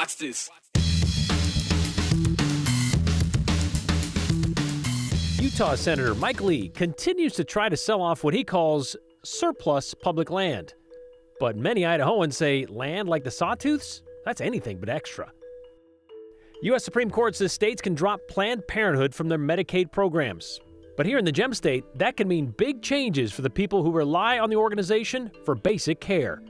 Watch this. Utah Senator Mike Lee continues to try to sell off what he calls surplus public land. But many Idahoans say land like the Sawtooths, that's anything but extra. U.S. Supreme Court says states can drop Planned Parenthood from their Medicaid programs. But here in the Gem State, that can mean big changes for the people who rely on the organization for basic care.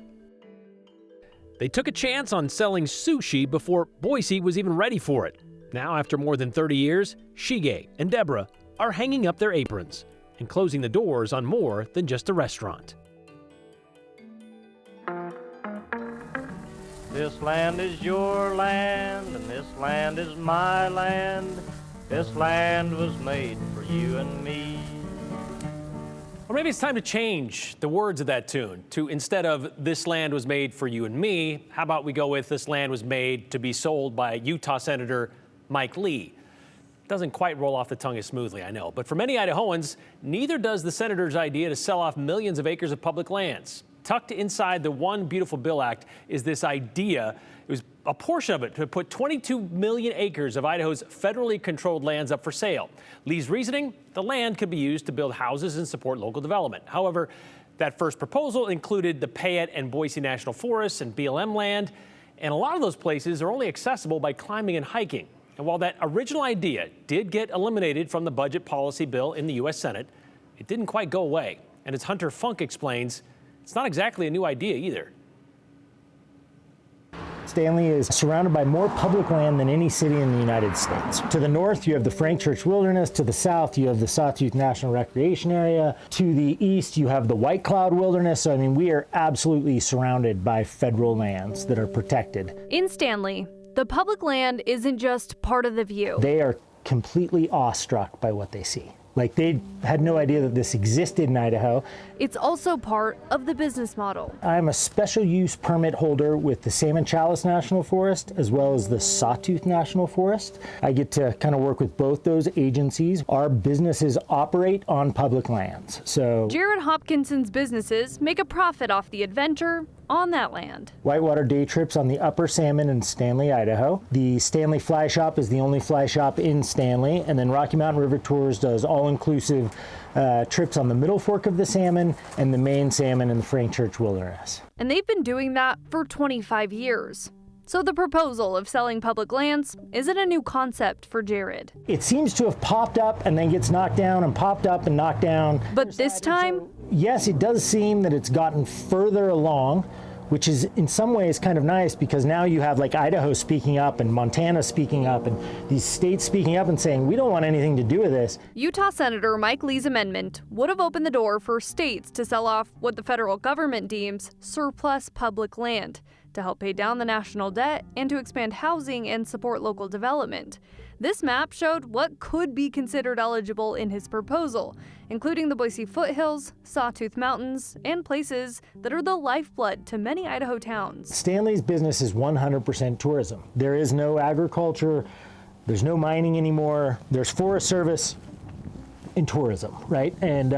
They took a chance on selling Sushi before Boise was even ready for it. Now, after more than 30 years, Shige and Deborah are hanging up their aprons and closing the doors on more than just a restaurant. This land is your land, and this land is my land. This land was made for you and me. Or maybe it's time to change the words of that tune to, instead of "this land was made for you and me," how about we go with "this land was made to be sold by Utah Senator Mike Lee." Doesn't quite roll off the tongue as smoothly, I know. But for many Idahoans, neither does the senator's idea to sell off millions of acres of public lands. Tucked inside the One Beautiful Bill Act is this idea, it was a portion of it, to put 22 million acres of Idaho's federally controlled lands up for sale. Lee's reasoning, the land could be used to build houses and support local development. However, that first proposal included the Payette and Boise National Forests and BLM land, and a lot of those places are only accessible by climbing and hiking. And while that original idea did get eliminated from the budget policy bill in the U.S. Senate, it didn't quite go away. And as Hunter Funk explains, it's not exactly a new idea either. Stanley is surrounded by more public land than any city in the United States. To the north, you have the Frank Church Wilderness. To the south, you have the Sawtooth National Recreation Area. To the east, you have the White Cloud Wilderness. So, I mean, we are absolutely surrounded by federal lands that are protected. In Stanley, the public land isn't just part of the view. They are completely awestruck by what they see. Like, they had no idea that this existed in Idaho. It's also part of the business model. I'm a special use permit holder with the Salmon Chalice National Forest as well as the Sawtooth National Forest. I get to kind of work with both those agencies. Our businesses operate on public lands. So Jared Hopkinson's businesses make a profit off the adventure on that land. Whitewater day trips on the Upper Salmon in Stanley, Idaho. The Stanley Fly Shop is the only fly shop in Stanley. And then Rocky Mountain River Tours does all-inclusive trips on the Middle Fork of the Salmon and the main salmon in the Frank Church Wilderness. And they've been doing that for 25 years. So the proposal of selling public lands isn't a new concept for Jared. It seems to have popped up and then gets knocked down and popped up and knocked down. But this time? Yes, it does seem that it's gotten further along, which is in some ways kind of nice because now you have like Idaho speaking up and Montana speaking up and these states speaking up and saying, we don't want anything to do with this. Utah Senator Mike Lee's amendment would have opened the door for states to sell off what the federal government deems surplus public land to help pay down the national debt and to expand housing and support local development. This map showed what could be considered eligible in his proposal, including the Boise foothills, Sawtooth Mountains, and places that are the lifeblood to many Idaho towns. Stanley's business is 100% tourism. There is no agriculture, there's no mining anymore, there's Forest Service and tourism, right? And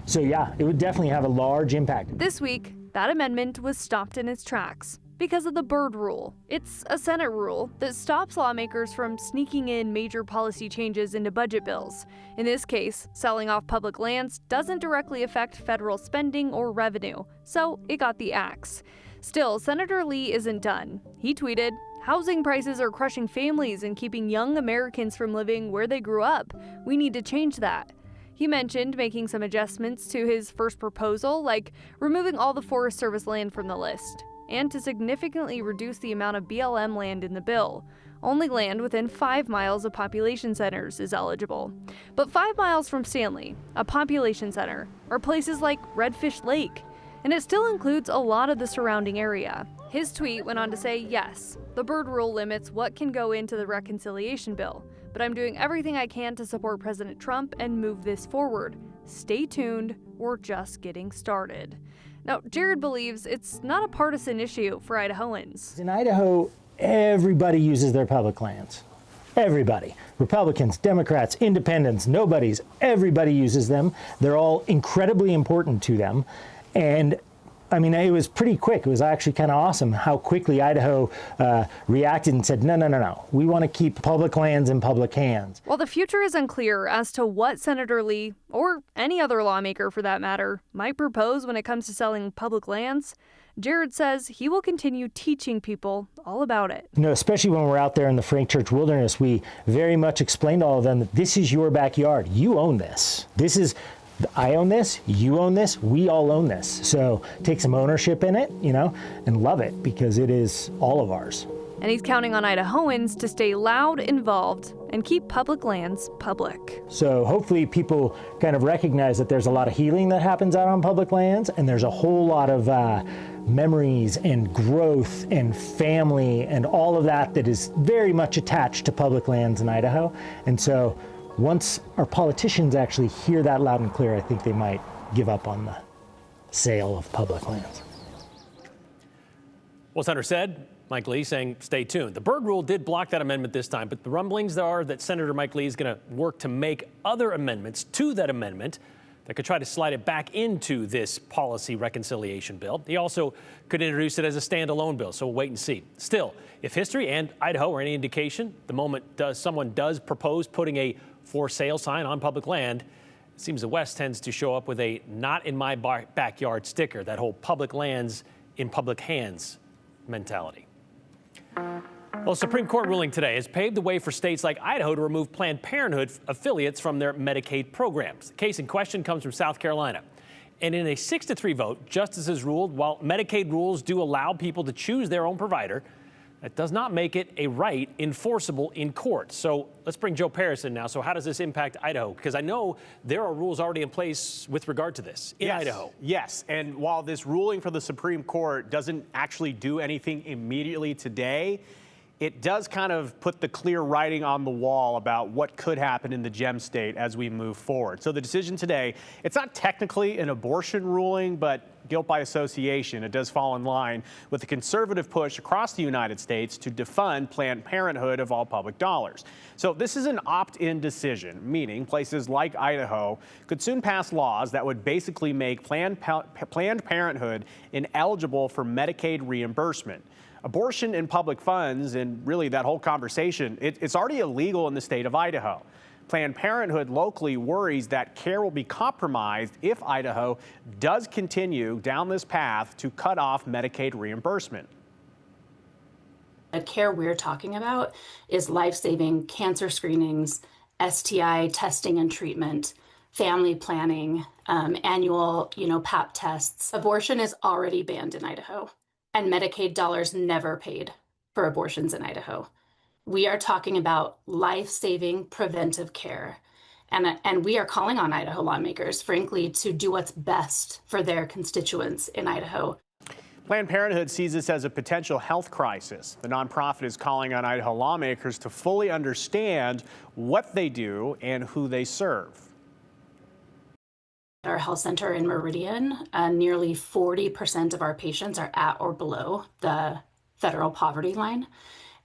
so yeah, it would definitely have a large impact. This week, that amendment was stopped in its tracks because of the bird rule. It's a Senate rule that stops lawmakers from sneaking in major policy changes into budget bills. In this case, selling off public lands doesn't directly affect federal spending or revenue, so it got the axe. Still, Senator Lee isn't done. He tweeted, "Housing prices are crushing families and keeping young Americans from living where they grew up. We need to change that." He mentioned making some adjustments to his first proposal, like removing all the Forest Service land from the list, and to significantly reduce the amount of BLM land in the bill. Only land within 5 miles of population centers is eligible. But 5 miles from Stanley, a population center, are places like Redfish Lake, and it still includes a lot of the surrounding area. His tweet went on to say, yes, the bird rule limits what can go into the reconciliation bill, but I'm doing everything I can to support President Trump and move this forward. Stay tuned, we're just getting started. Now, Jared believes it's not a partisan issue for Idahoans. In Idaho, everybody uses their public lands. Everybody. Republicans, Democrats, independents, nobodies. Everybody uses them. They're all incredibly important to them. And I mean, it was pretty quick. It was actually kind of awesome how quickly Idaho reacted and said, no. We want to keep public lands in public hands. While the future is unclear as to what Senator Lee, or any other lawmaker for that matter, might propose when it comes to selling public lands, Jared says he will continue teaching people all about it. You know, especially when we're out there in the Frank Church Wilderness, we very much explain to all of them that this is your backyard. You own this. I own this, you own this, we all own this. So take some ownership in it, and love it because it is all of ours. And he's counting on Idahoans to stay loud, involved, and keep public lands public. So hopefully people kind of recognize that there's a lot of healing that happens out on public lands, and there's a whole lot of memories and growth and family and all of that is very much attached to public lands in Idaho. And so once our politicians actually hear that loud and clear, I think they might give up on the sale of public lands. Well, Senator said, Mike Lee saying stay tuned. The Byrd rule did block that amendment this time, but the rumblings are that Senator Mike Lee is going to work to make other amendments to that amendment that could try to slide it back into this policy reconciliation bill. He also could introduce it as a standalone bill, so we'll wait and see. Still, if history and Idaho are any indication, the moment someone does propose putting a for sale sign on public land, it seems the West tends to show up with a not in my backyard sticker, that whole public lands in public hands mentality. Well, Supreme Court ruling today has paved the way for states like Idaho to remove Planned Parenthood affiliates from their Medicaid programs. The case in question comes from South Carolina. And in a 6-3 vote, justices ruled while Medicaid rules do allow people to choose their own provider, that does not make it a right enforceable in court. So let's bring Joe Paris in now. So how does this impact Idaho? Because I know there are rules already in place with regard to this in Idaho. Yes, and while this ruling for the Supreme Court doesn't actually do anything immediately today, it does kind of put the clear writing on the wall about what could happen in the gem state as we move forward. So the decision today, it's not technically an abortion ruling, but guilt by association. It does fall in line with the conservative push across the United States to defund Planned Parenthood of all public dollars. So this is an opt-in decision, meaning places like Idaho could soon pass laws that would basically make Planned Parenthood ineligible for Medicaid reimbursement. Abortion in public funds, and really that whole conversation, it's already illegal in the state of Idaho. Planned Parenthood locally worries that care will be compromised if Idaho does continue down this path to cut off Medicaid reimbursement. The care we're talking about is life-saving cancer screenings, STI testing and treatment, family planning, annual, PAP tests. Abortion is already banned in Idaho, and Medicaid dollars never paid for abortions in Idaho. We are talking about life-saving preventive care. And we are calling on Idaho lawmakers, frankly, to do what's best for their constituents in Idaho. Planned Parenthood sees this as a potential health crisis. The nonprofit is calling on Idaho lawmakers to fully understand what they do and who they serve. At our health center in Meridian, nearly 40% of our patients are at or below the federal poverty line.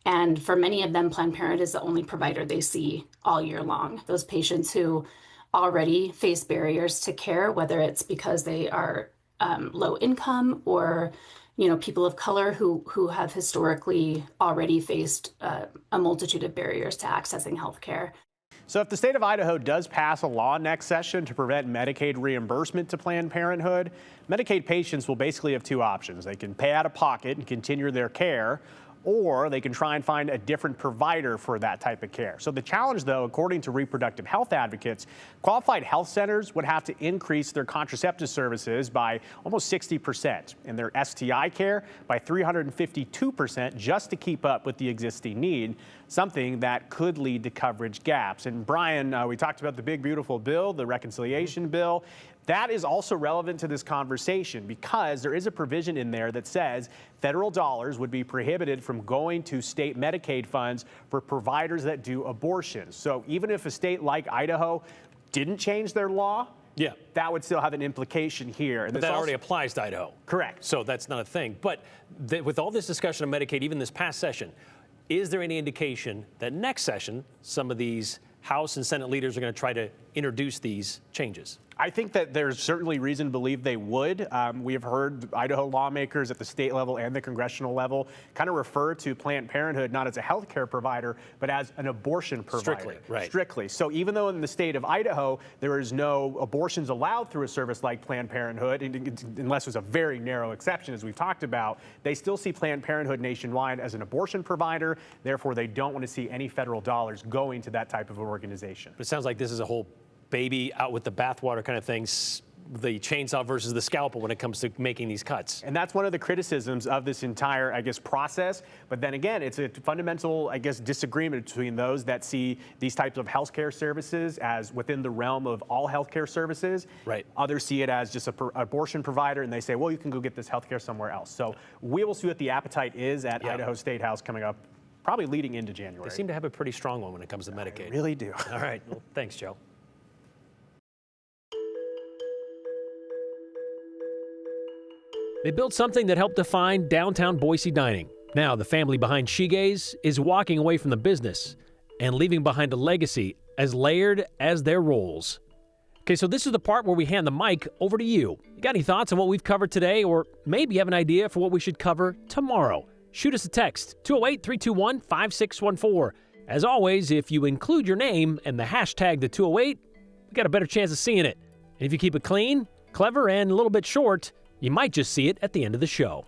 And for many of them, Planned Parenthood is the only provider they see all year long. Those patients who already face barriers to care, whether it's because they are low income or people of color who have historically already faced a multitude of barriers to accessing health care. So if the state of Idaho does pass a law next session to prevent Medicaid reimbursement to Planned Parenthood, Medicaid patients will basically have two options. They can pay out of pocket and continue their care, or they can try and find a different provider for that type of care. So the challenge, though, according to reproductive health advocates, qualified health centers would have to increase their contraceptive services by almost 60% and their STI care by 352% just to keep up with the existing need, something that could lead to coverage gaps. And Brian, we talked about the big, beautiful bill, the reconciliation bill. That is also relevant to this conversation because there is a provision in there that says federal dollars would be prohibited from going to state Medicaid funds for providers that do abortions. So even if a state like Idaho didn't change their law, that would still have an implication here. And but that already applies to Idaho. Correct. So that's not a thing. But with all this discussion of Medicaid, even this past session, is there any indication that next session some of these House and Senate leaders are going to try to introduce these changes? I think that there's certainly reason to believe they would. We have heard Idaho lawmakers at the state level and the congressional level kind of refer to Planned Parenthood not as a health care provider, but as an abortion provider. Strictly, right. Strictly. So even though in the state of Idaho, there is no abortions allowed through a service like Planned Parenthood, unless there's a very narrow exception, as we've talked about, they still see Planned Parenthood nationwide as an abortion provider. Therefore, they don't want to see any federal dollars going to that type of organization. It sounds like this is a whole baby out with the bathwater kind of things, the chainsaw versus the scalpel when it comes to making these cuts. And that's one of the criticisms of this entire, I guess, process. But then again, it's a fundamental, I guess, disagreement between those that see these types of healthcare services as within the realm of all healthcare services. Right. Others see it as just an abortion provider, and they say, well, you can go get this healthcare somewhere else. So we will see what the appetite is at Idaho State House coming up, probably leading into January. They seem to have a pretty strong one when it comes to Medicaid. They really do. All right. Well, thanks, Joe. They built something that helped define downtown Boise dining. Now, the family behind Shige's is walking away from the business and leaving behind a legacy as layered as their roles. Okay, so this is the part where we hand the mic over to you. You got any thoughts on what we've covered today, or maybe you have an idea for what we should cover tomorrow? Shoot us a text, 208-321-5614. As always, if you include your name and the hashtag the 208, we got a better chance of seeing it. And if you keep it clean, clever, and a little bit short, you might just see it at the end of the show.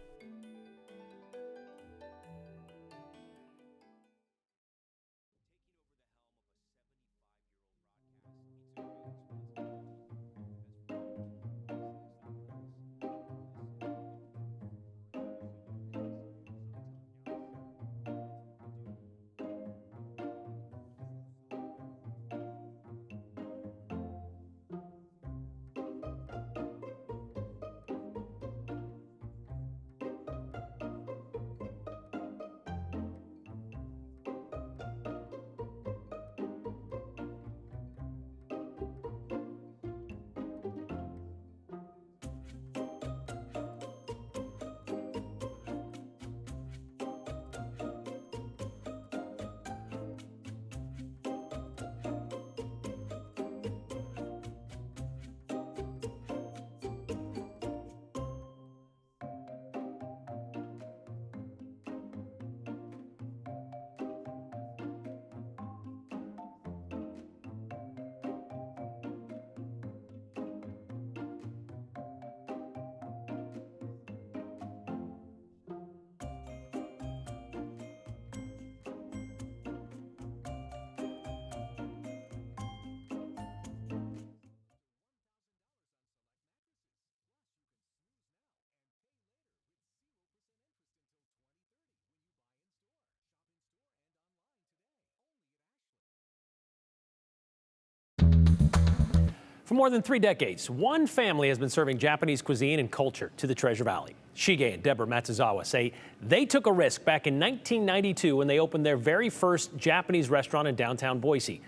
For more than 3 decades, one family has been serving Japanese cuisine and culture to the Treasure Valley. Shige and Deborah Matsuzawa say they took a risk back in 1992 when they opened their very first Japanese restaurant in downtown Boise.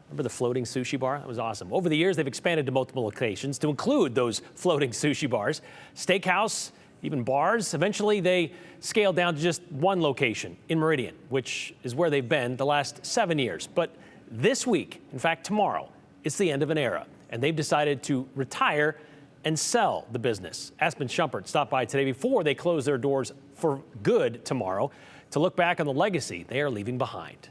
Remember the floating sushi bar? That was awesome. Over the years, they've expanded to multiple locations to include those floating sushi bars, steakhouse, even bars. Eventually, they scaled down to just one location in Meridian, which is where they've been the last 7 years. But this week, in fact, tomorrow, it's the end of an era. And they've decided to retire and sell the business. Aspen Shumpert stopped by today before they close their doors for good tomorrow to look back on the legacy they are leaving behind.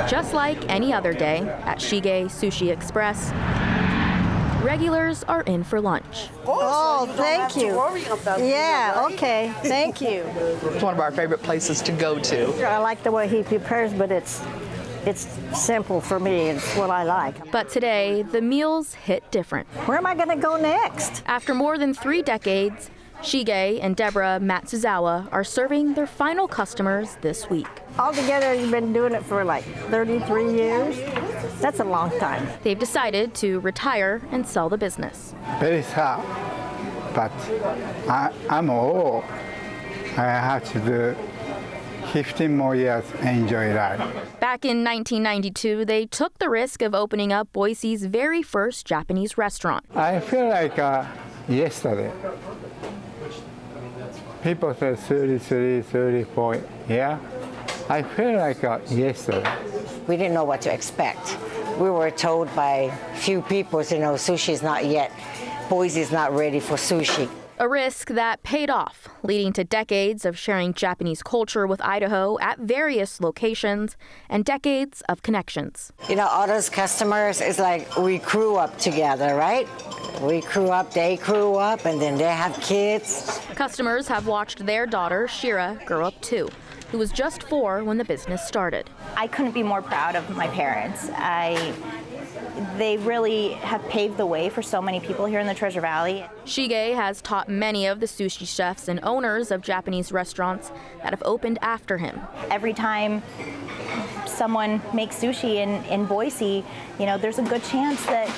Just like any other day at Shige Sushi Express, regulars are in for lunch. Oh, thank you. Yeah, okay, thank you. It's one of our favorite places to go to. I like the way he prepares, but it's simple for me. It's what I like. But today, the meals hit different. Where am I going to go next? After more than 3 decades, Shige and Deborah Matsuzawa are serving their final customers this week. Altogether, you've been doing it for like 33 years. That's a long time. They've decided to retire and sell the business. Very sad, but I'm old. I have to do 15 more years and enjoy life. Back in 1992, they took the risk of opening up Boise's very first Japanese restaurant. I feel like yesterday. People say 33, 34, yeah. I feel like yesterday. We didn't know what to expect. we were told by few people, sushi is not yet, Boise is not ready for sushi. A risk that paid off, leading to decades of sharing Japanese culture with Idaho at various locations and decades of connections. All those customers, it's like we grew up together, right? We grew up, they grew up, and then they have kids. Customers have watched their daughter, Shira, grow up too, who was just 4 when the business started. I couldn't be more proud of my parents. They really have paved the way for so many people here in the Treasure Valley. Shige has taught many of the sushi chefs and owners of Japanese restaurants that have opened after him. Every time someone makes sushi in Boise, there's a good chance that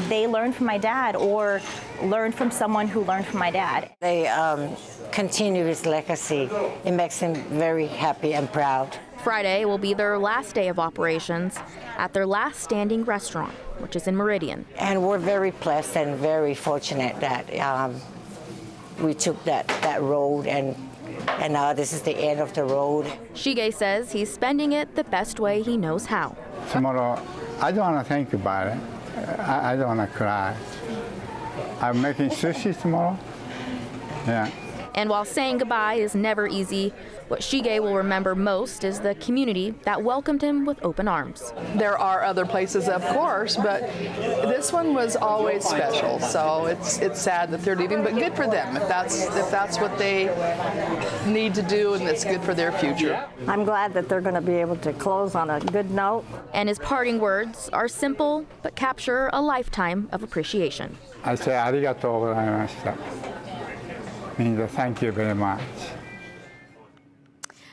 they learned from my dad or learned from someone who learned from my dad. They continue his legacy. It makes him very happy and proud. Friday will be their last day of operations at their last standing restaurant, which is in Meridian. And we're very blessed and very fortunate that we took that road, and now this is the end of the road. Shige says he's spending it the best way he knows how. Tomorrow, I don't want to think about it. I don't want to cry. I'm making sushi tomorrow. Yeah. And while saying goodbye is never easy, what Shige will remember most is the community that welcomed him with open arms. There are other places, of course, but this one was always special. So it's sad that they're leaving, but good for them if that's what they need to do and it's good for their future. I'm glad that they're going to be able to close on a good note. And his parting words are simple but capture a lifetime of appreciation. I say arigatou gozaimashita. Means thank you very much.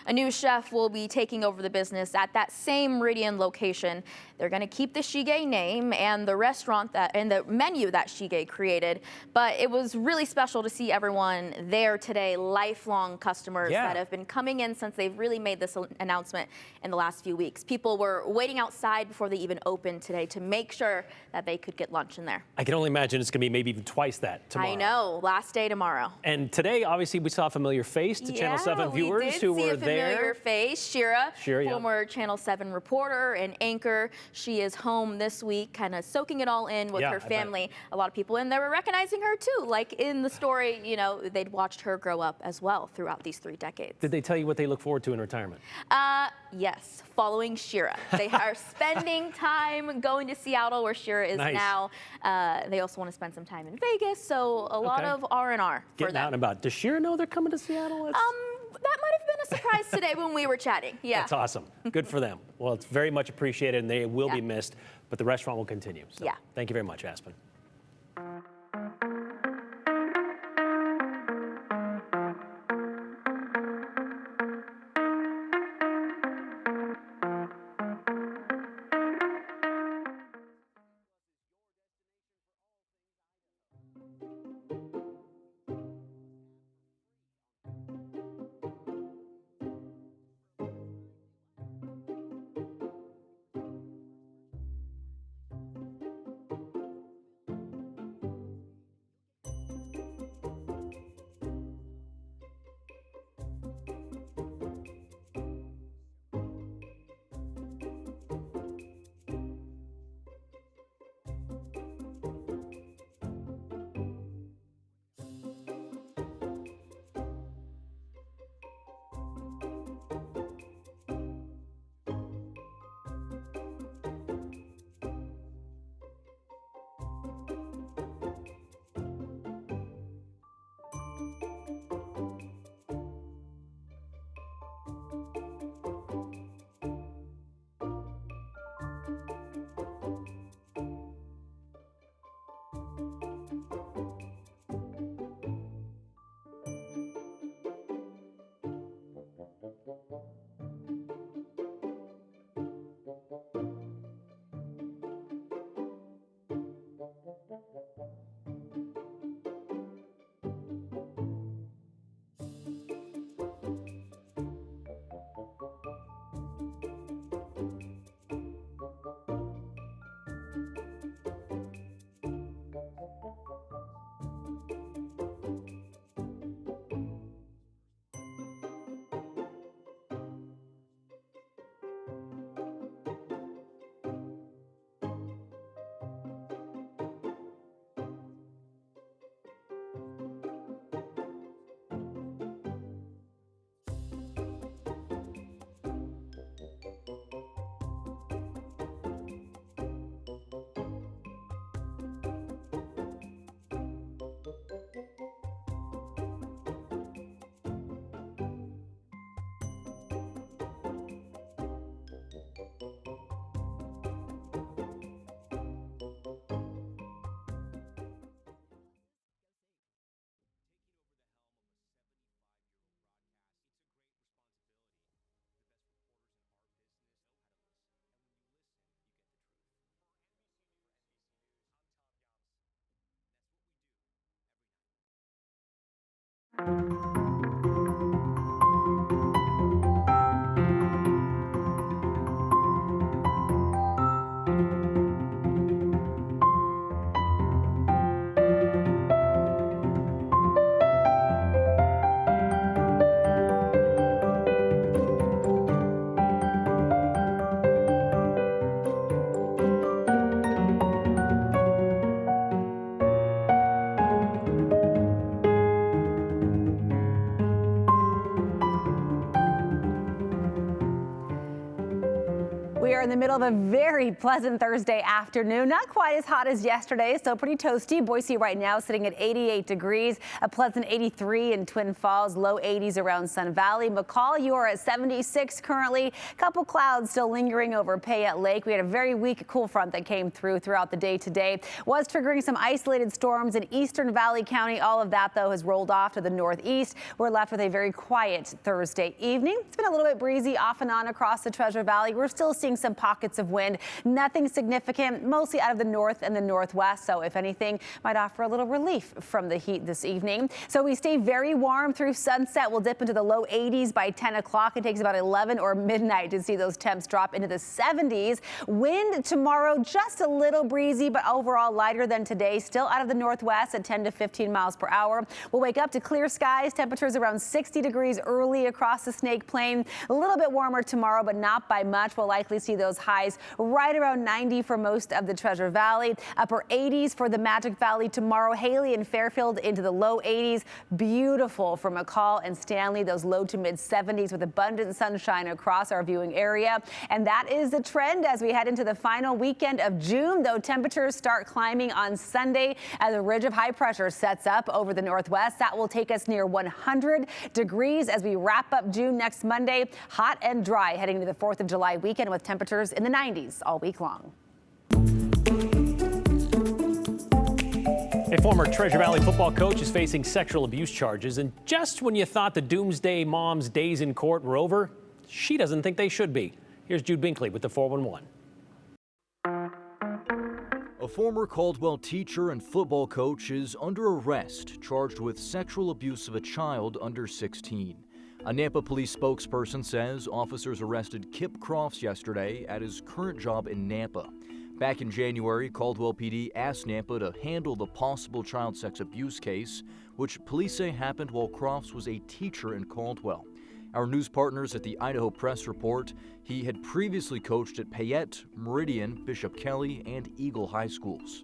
A new chef will be taking over the business at that same Meridian location. They're going to keep the Shige name and the restaurant and the menu that Shige created. But it was really special to see everyone there today, lifelong customers that have been coming in since they've really made this announcement in the last few weeks. People were waiting outside before they even opened today to make sure that they could get lunch in there. I can only imagine it's going to be maybe even twice that tomorrow. I know, last day tomorrow. And today, obviously, we saw a familiar face to Channel 7 viewers who were there. Familiar face, Shira, yeah. former Channel 7 reporter and anchor. She is home this week, kind of soaking it all in with her family. A lot of people in there were recognizing her too. Like in the story, they'd watched her grow up as well throughout these 3 decades. Did they tell you what they look forward to in retirement? Yes, following Shira. They are spending time going to Seattle, where Shira is now. They also want to spend some time in Vegas, so a lot of R&R for them. Getting out and about. Does Shira know they're coming to Seattle? That might have been a surprise today when we were chatting. Yeah. That's awesome. Good for them. Well, it's very much appreciated, and they will be missed, but the restaurant will continue. So thank you very much, Aspen. We are in the middle of a very pleasant Thursday afternoon. Not quite as hot as yesterday, still pretty toasty. Boise right now sitting at 88 degrees, a pleasant 83 in Twin Falls, low 80s around Sun Valley. McCall, you are at 76 currently. Couple clouds still lingering over Payette Lake. We had a very weak cool front that came throughout the day today. Was triggering some isolated storms in eastern Valley County. All of that, though, has rolled off to the northeast. We're left with a very quiet Thursday evening. It's been a little bit breezy off and on across the Treasure Valley. We're still seeing some pockets of wind, nothing significant, mostly out of the north and the northwest. So if anything, might offer a little relief from the heat this evening. So we stay very warm through sunset. We'll dip into the low 80s by 10 o'clock. It takes about 11 or midnight to see those temps drop into the 70s. Wind tomorrow, just a little breezy, but overall lighter than today. Still out of the northwest at 10 to 15 miles per hour. We'll wake up to clear skies, temperatures around 60 degrees early across the Snake Plain. A little bit warmer tomorrow, but not by much. We'll likely see those highs right around 90 for most of the Treasure Valley. Upper 80s for the Magic Valley tomorrow. Haley and Fairfield into the low 80s. Beautiful for McCall and Stanley. Those low to mid 70s with abundant sunshine across our viewing area. And that is the trend as we head into the final weekend of June, though temperatures start climbing on Sunday as a ridge of high pressure sets up over the northwest. That will take us near 100 degrees as we wrap up June next Monday. Hot and dry heading into the 4th of July weekend with temperatures in the 90s all week long. A former Treasure Valley football coach is facing sexual abuse charges, and just when you thought the doomsday mom's days in court were over, she doesn't think they should be. Here's Jude Binkley with the 411. A former Caldwell teacher and football coach is under arrest, charged with sexual abuse of a child under 16. A Nampa police spokesperson says officers arrested Kip Crofts yesterday at his current job in Nampa. Back in January, Caldwell PD asked Nampa to handle the possible child sex abuse case, which police say happened while Crofts was a teacher in Caldwell. Our news partners at the Idaho Press report he had previously coached at Payette, Meridian, Bishop Kelly, and Eagle High Schools.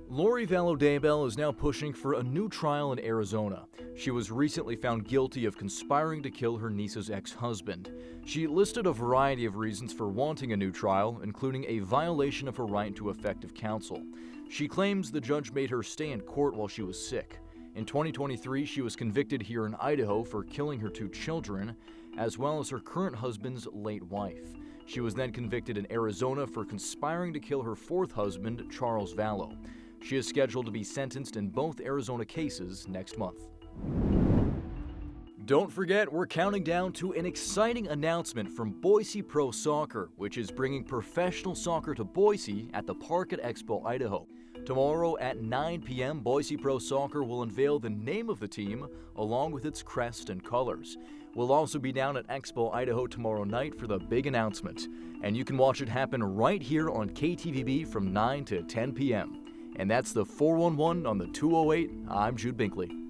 Lori Vallow-Daybell is now pushing for a new trial in Arizona. She was recently found guilty of conspiring to kill her niece's ex-husband. She listed a variety of reasons for wanting a new trial, including a violation of her right to effective counsel. She claims the judge made her stay in court while she was sick. In 2023, she was convicted here in Idaho for killing her 2 children, as well as her current husband's late wife. She was then convicted in Arizona for conspiring to kill her 4th husband, Charles Vallow. She is scheduled to be sentenced in both Arizona cases next month. Don't forget, we're counting down to an exciting announcement from Boise Pro Soccer, which is bringing professional soccer to Boise at the Park at Expo, Idaho. Tomorrow at 9 p.m., Boise Pro Soccer will unveil the name of the team along with its crest and colors. We'll also be down at Expo, Idaho tomorrow night for the big announcement. And you can watch it happen right here on KTVB from 9 to 10 p.m. And that's the 411 on the 208. I'm Jude Binkley.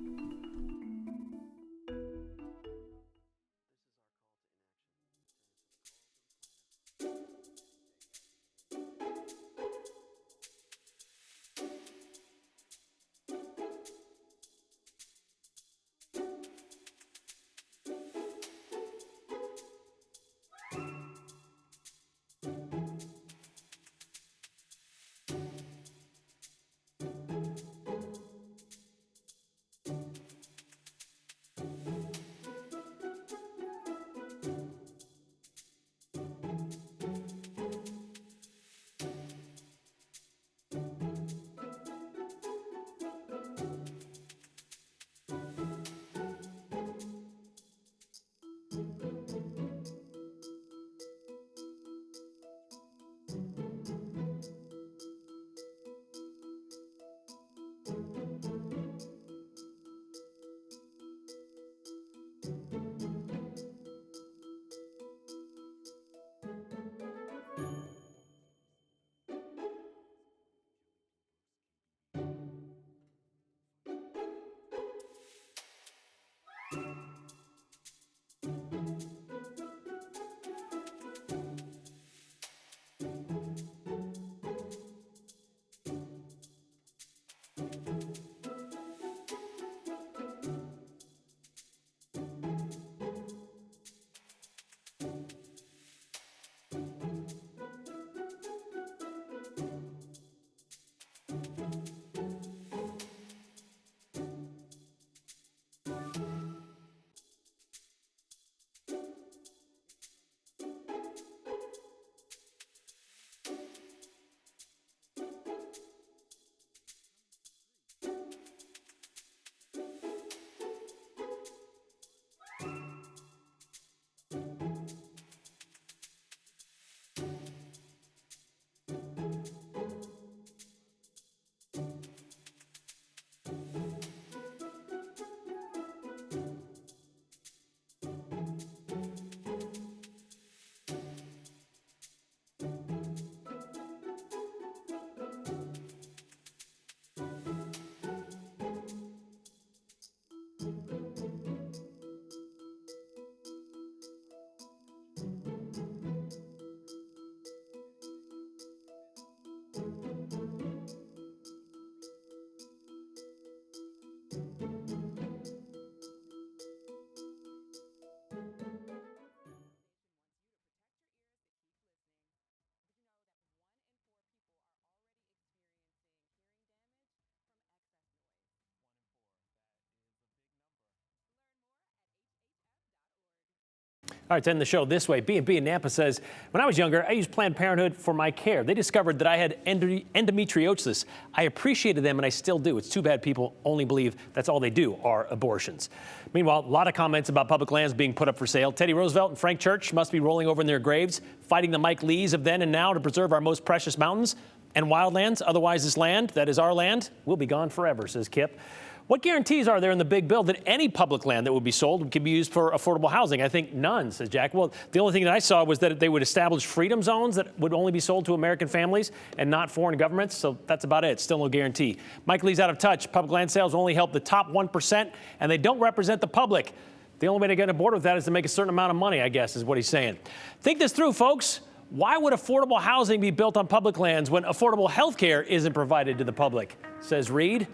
All right, to end the show this way, B&B in Nampa says, when I was younger, I used Planned Parenthood for my care. They discovered that I had endometriosis. I appreciated them, and I still do. It's too bad people only believe that's all they do are abortions. Meanwhile, a lot of comments about public lands being put up for sale. Teddy Roosevelt and Frank Church must be rolling over in their graves, fighting the Mike Lees of then and now to preserve our most precious mountains and wildlands. Otherwise, this land, that is our land, will be gone forever, says Kip. What guarantees are there in the big bill that any public land that would be sold can be used for affordable housing? I think none, says Jack. Well, the only thing that I saw was that they would establish freedom zones that would only be sold to American families and not foreign governments. So that's about it. Still no guarantee. Mike Lee's out of touch. Public land sales only help the top 1%, and they don't represent the public. The only way to get on board with that is to make a certain amount of money, I guess, is what he's saying. Think this through, folks. Why would affordable housing be built on public lands when affordable health care isn't provided to the public, says Reed.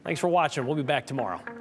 Thanks for watching. We'll be back tomorrow.